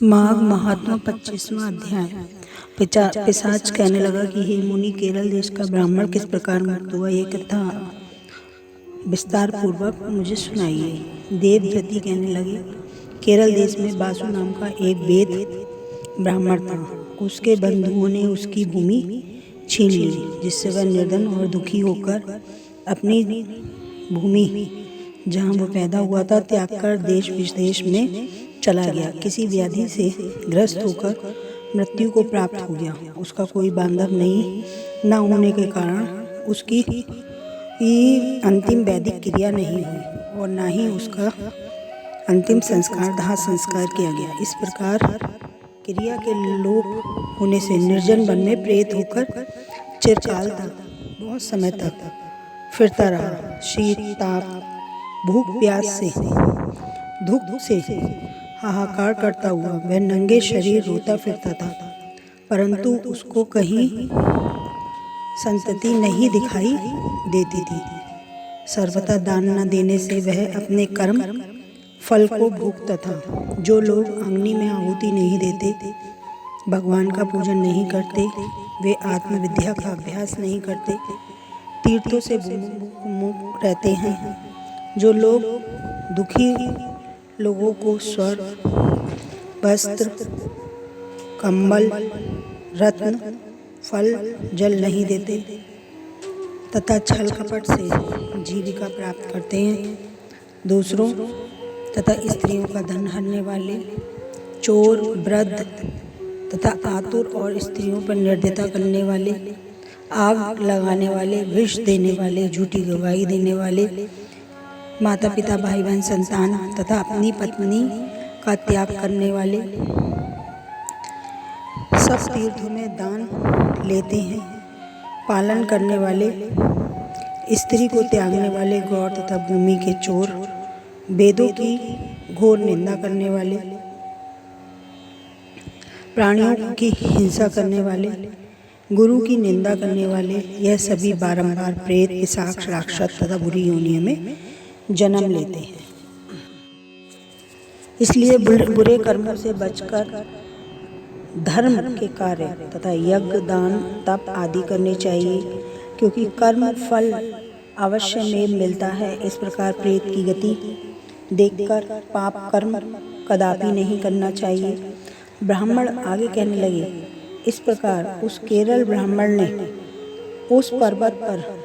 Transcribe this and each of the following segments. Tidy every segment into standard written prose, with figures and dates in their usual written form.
माघ महात्मा 25वां अध्याय। पिशाच कहने लगा कि हे मुनि, केरल देश का ब्राह्मण किस प्रकार मुक्त हुआ, ये कथा विस्तार पूर्वक मुझे सुनाइए। देवव्रति कहने लगे, केरल देश में बासु नाम का एक वेद ब्राह्मण था। उसके बंधुओं ने उसकी भूमि छीन ली, जिससे वह निर्धन और दुखी होकर अपनी भूमि जहाँ वो पैदा हुआ था त्याग कर देश विदेश में चला गया। किसी व्याधि से ग्रस्त होकर मृत्यु को प्राप्त हो गया। उसका कोई बांधव नहीं न होने के कारण उसकी अंतिम वैदिक क्रिया नहीं हुई और न ही उसका अंतिम संस्कार दाह संस्कार किया गया। इस प्रकार क्रिया के लोप होने से निर्जन वन में प्रेत होकर चिरकाल तक, बहुत समय तक फिरता रहा। शीत ताप भूख प्यास से दुख से हाहाकार करता हुआ वह नंगे शरीर रोता फिरता था, परंतु उसको कहीं संतति नहीं दिखाई देती थी। सर्वथा दान न देने से वह अपने कर्म फल को भोगता था। जो लोग अग्नि में आहुति नहीं देते, भगवान का पूजन नहीं करते, वे आत्मविद्या का अभ्यास नहीं करते, तीर्थों से मुक्त रहते हैं। जो लोग दुखी लोगों को स्वर्ग, वस्त्र, कंबल, रत्न, फल, जल नहीं देते तथा छल कपट से जीविका प्राप्त करते हैं, दूसरों तथा स्त्रियों का धन हरने वाले, चोर, वृद्ध तथा आतुर और स्त्रियों पर निर्दयता करने वाले, आग लगाने वाले, विष देने वाले, झूठी गवाही देने वाले, माता पिता भाई बहन संतान तथा अपनी पत्नी का त्याग करने वाले, सब तीर्थों में दान लेते हैं, पालन करने वाले, स्त्री को त्यागने वाले, गौर तथा भूमि के चोर, वेदों की घोर निंदा करने वाले, प्राणियों की हिंसा करने वाले, गुरु की निंदा करने वाले, यह सभी बारंबार प्रेत, पिशाच, राक्षस तथा बुरी योनियों में जन्म लेते हैं। इसलिए बुरे कर्मों से बचकर धर्म के कार्य तथा यज्ञ, दान, तप आदि करने चाहिए, क्योंकि कर्म फल अवश्य में मिलता है। इस प्रकार प्रेत की गति देखकर पाप कर्म कदापि नहीं करना चाहिए। ब्राह्मण आगे कहने लगे, इस प्रकार उस केरल ब्राह्मण ने उस पर्वत पर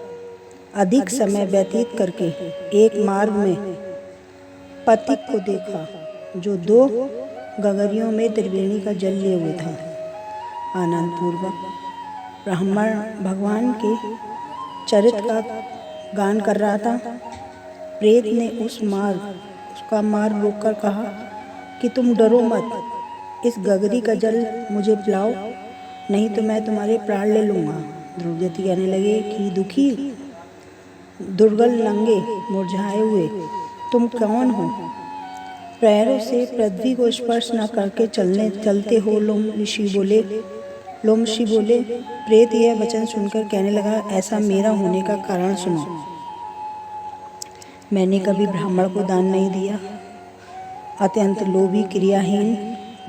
अधिक समय व्यतीत करके एक मार्ग में पथिक को देखा, जो 2 गगरियों में त्रिवेणी का जल लिए हुए था। आनंद पूर्वक ब्राह्मण भगवान के चरित्र का गान कर रहा था। प्रेत ने उसका मार्ग रोककर कहा कि तुम डरो मत, इस गगरी का जल मुझे पिलाओ, नहीं तो मैं तुम्हारे प्राण ले लूँगा। ध्रुवव्रति कहने लगे कि दुखी, दुर्गल, नंगे, मुरझाए हुए तुम कौन हो? पैरों से पृथ्वी को स्पर्श न करके चलते हो। लोम ऋषि बोले। प्रेत यह वचन सुनकर कहने लगा, ऐसा मेरा होने का कारण सुनो। मैंने कभी ब्राह्मण को दान नहीं दिया, अत्यंत लोभी, क्रियाहीन,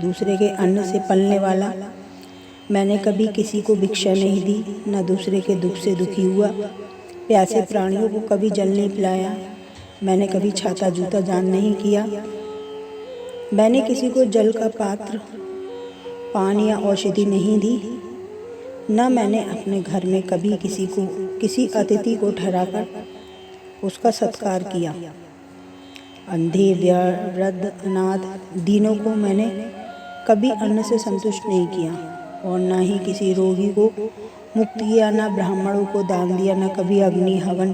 दूसरे के अन्न से पलने वाला। मैंने कभी किसी को भिक्षा नहीं दी, न दूसरे के दुख से दुखी हुआ। प्यासे प्राणियों को कभी जल नहीं पिलाया। मैंने कभी छाता जूता जान नहीं किया। मैंने किसी को जल का पात्र, पान या औषधि नहीं दी। न मैंने अपने घर में कभी किसी अतिथि को ठहराकर उसका सत्कार किया। अंधे, वृद्ध, अनाथ, दीनों को मैंने कभी अन्न से संतुष्ट नहीं किया और न ही किसी रोगी को मुक्त किया, न ब्राह्मणों को दान दिया, न कभी अग्नि हवन,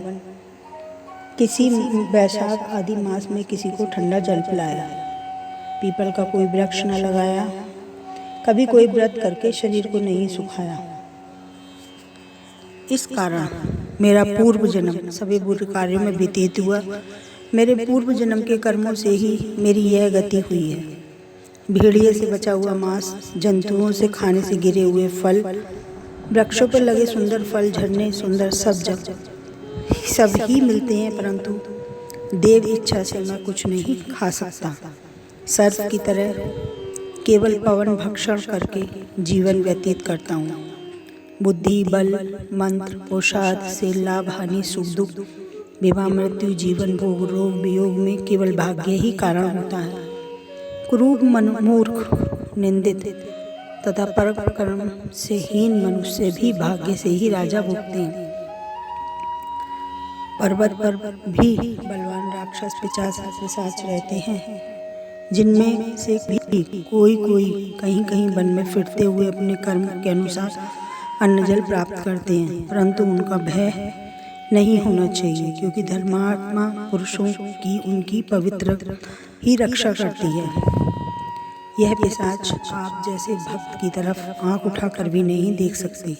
किसी वैशाख आदि मास में किसी को ठंडा जल पिलाया। पीपल का कोई वृक्ष न लगाया, कभी कोई व्रत करके शरीर को नहीं सुखाया। इस कारण मेरा पूर्व जन्म सभी बुरे कार्यों में व्यतीत हुआ। मेरे पूर्व जन्म के कर्मों से ही मेरी यह गति हुई है। भेड़िए से बचा हुआ मांस, जंतुओं से खाने से गिरे हुए फल, वृक्षों पर लगे सुंदर फल, झरने, सुंदर सब ही मिलते हैं, परंतु देव इच्छा से मैं कुछ नहीं खा सकता। सर्प की तरह केवल पवन भक्षण करके जीवन व्यतीत करता हूँ। बुद्धि, बल, मंत्र, पुरुषार्थ से लाभ, हानि, सुख दुख, विवाह, मृत्यु, जीवन, भोग, रोग, वियोग में केवल भाग्य ही कारण होता है। क्रूर, मूर्ख, निंदित तथा परम से हीन मनुष्य भी भाग्य से ही राजा भोगते हैं। पर्वत पर भी बलवान राक्षस, पिशाच रहते हैं, जिनमें से भी कोई कहीं कहीं वन में फिरते हुए अपने कर्म के अनुसार अन्न जल प्राप्त करते हैं, परंतु उनका भय नहीं होना चाहिए, क्योंकि धर्मात्मा पुरुषों की उनकी पवित्र ही रक्षा करती है। यह पिशाच आप जैसे भक्त की तरफ आंख उठाकर भी नहीं देख सकती।